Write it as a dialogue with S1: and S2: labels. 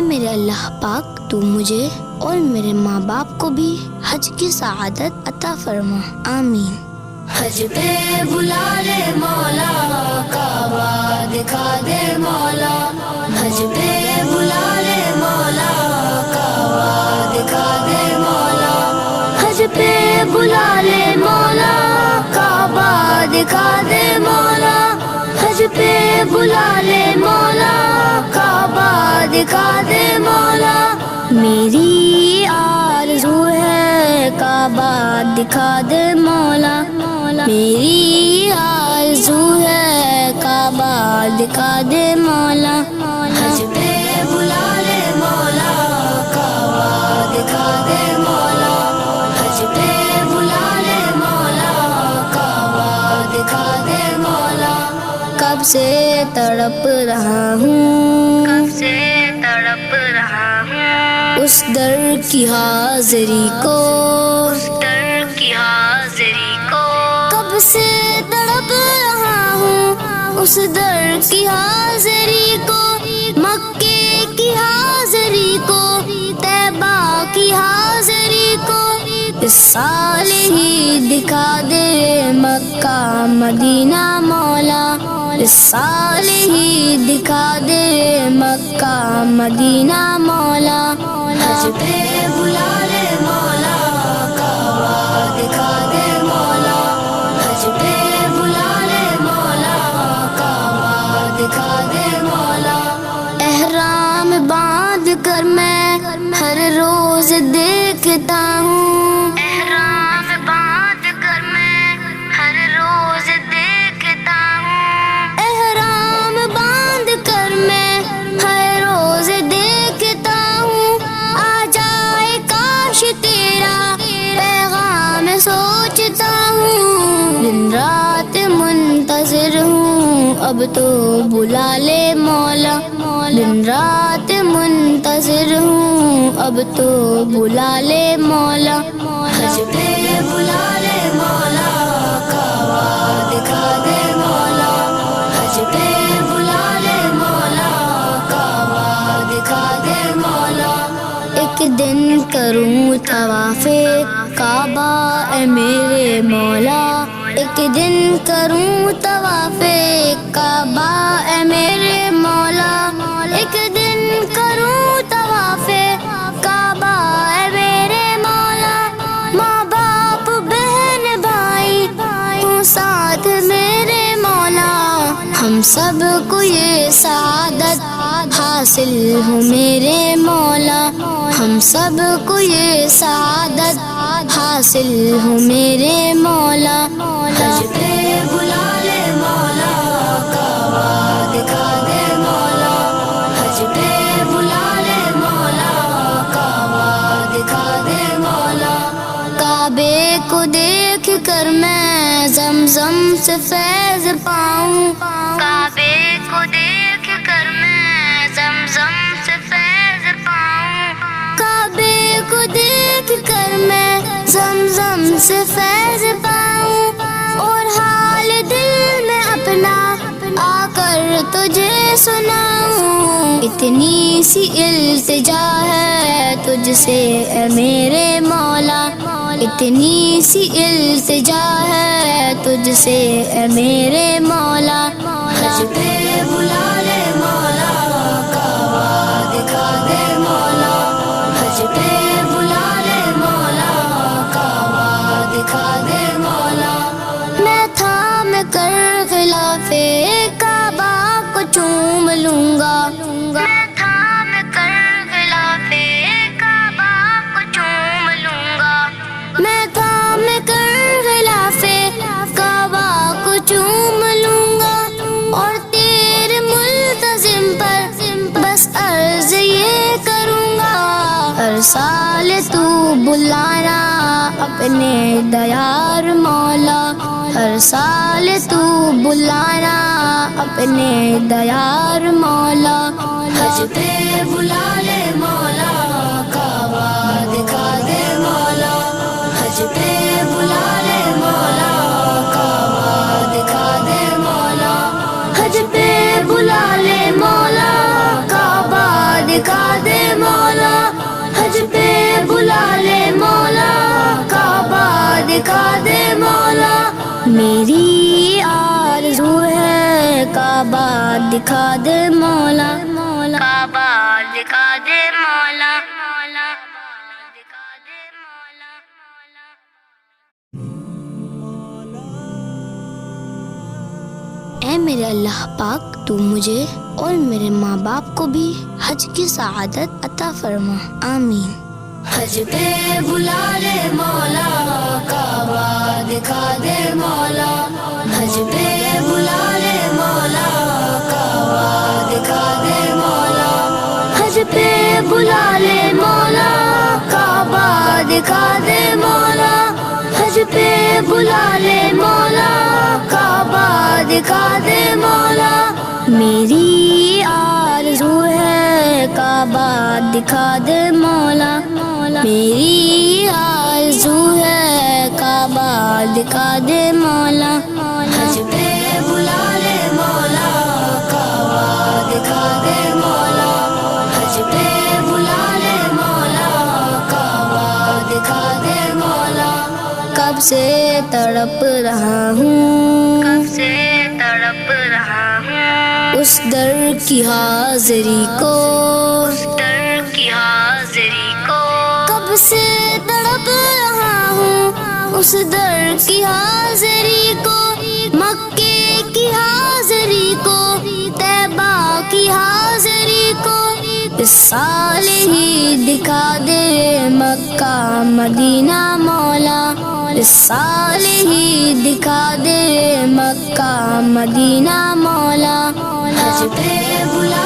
S1: میرے اللہ پاک تو مجھے اور میرے ماں باپ کو بھی حج کی سعادت عطا فرما، آمین۔ حج پہ بلا لے مولا، کعبہ دکھا دے مولا، حج پہ بلا لے مولا، کعبہ دکھا دے مولا، حج پہ بلا لے مولا، کعبہ دکھا دے مولا، حج پہ بلا لے مولا، کعبہ دکھا دے مولا۔ میری آرزو ہے کعبہ دکھا دے مولا، میری آرزو ہے کعبہ دکھا دے مولا، حج پہ بلا لے مولا، کعبہ دکھا دے مولا، حج پہ بلا لے مولا، کعبہ دکھا دے مولا۔ کب سے تڑپ رہا ہوں، کب سے تڑپ رہا ہوں، اس در کی حاضری کو، اس در کی حاضری کو، کب سے تڑپ رہا ہوں اس در کی حاضری کو، مکے کی حاضری کو، طیبہ کی حاضری کو، اس سال ہی دکھا دے مکہ مدینہ مولا، اس سال ہی دکھا دے مکہ مدینہ مولا، حج پہ بلا لے مولا، کعبہ دکھا دے مولا، حج پہ بلا لے مولا، کعبہ دکھا دے مولا۔ احرام باندھ کر میں ہر روز دیکھتا ہوں، احرام باندھ کر میں ہر روز دیکھتا ہوں، احرام باندھ کر میں ہر روز دیکھتا ہوں، آ جائے کاش تیرا پیغام سوچتا ہوں، دن رات منتظر ہوں اب تو بلا لے مولا، دن رات منتظر ہوں اب تو بلا لے مولا، حج پہ بلا لے مولا، کعبہ دکھا دے مولا، حج پہ بلا لے مولا، کعبہ دکھا دے مولا۔ ایک دن کروں طواف کعبہ اے میرے مولا، ایک دن کروں طواف کعبہ اے میرے مولا، ایک دن کروں طواف کعبہ اے میرے مولا، ماں باپ بہن بھائی ہوں ساتھ میرے مولا، ہم سب کو یہ سعادت حاصل ہو میرے مولا، ہم سب کو یہ سعادت حاصل ہو میرے مولا، حج پہ بلا لے مولا، کعبہ دکھا دے مولا، حج پہ بلا لے مولا، کعبہ دکھا دے مولا۔ کعبے کو دیکھ کر میں زمزم سے فیض پاؤں، کعبے کو دیکھ کر میں زمزم سے فیض پاؤں، کعبے کو دیکھ کر میں زمزم سے فیض پاؤں، اور حال دل میں اپنا آ کر تجھے سناؤں، اتنی سی التجا ہے تجھ سے اے میرے مولا، اتنی سی التجا ہے تجھ سے اے میرے مولا، حج پہ بلا لے مولا، کعبہ دکھا دے مولا، حج پہ بلا لے مولا، کعبہ دکھا دے مولا۔ میں تھام کر خلاف کعبہ کو چوم لوں گا، میں تھام کر خلاف کعبہ کو چوم لوں گا، میں تھام کر خلاف کعبہ کو چوم لوں گا، اور تیرے ملتزم پر بس عرض یہ کروں گا، ہر سال تو بلانا اپنے دیار مولا، ہر سال تو بلانا اپنے دیار مولا، حج پہ بلا لے مولا، کعبہ دکھا دے مولا، حج پہ بلا لے مولا، کعبہ دکھا دے مولا، حج پہ بلا لے مولا، کعبہ دکھا دے کعبہ دکھا دے مولا، کعبہ دکھا دے مولا۔ اے میرے اللہ پاک، تو مجھے اور میرے ماں باپ کو بھی حج کی سعادت عطا فرما، آمین۔ حج پہ بلا لے مولا، کعبہ دکھا دے مولا، حج پہ بلا لے مولا، کعبہ دکھا دے مولا، حج پہ بلا لے مولا، کعبہ دکھا دے مولا، حج پہ بلا لے مولا، کعبہ دکھا دے مولا۔ میری آرزو ہے کعبہ دکھا دے مولا، میری آرزو ہے کعبہ دکھا دے مولا، حج پہ بلا لے مولا، کعبہ دکھا دے مولا، حج پہ بلا لے مولا، کعبہ دکھا دے مولا۔ کب سے تڑپ رہا ہوں، کب سے تڑپ رہا ہوں، اس در کی حاضری کو، اس در کی حاضری کو۔ کب سے تڑپ رہا ہوں اس در کی حاضری کو، مکے کی حاضری کو، طیبہ کی حاضری کو۔ اس سال ہی دکھا دے مکہ مدینہ مولا، اس سال ہی دکھا دے مکہ مدینہ مولا، حج پہ بلا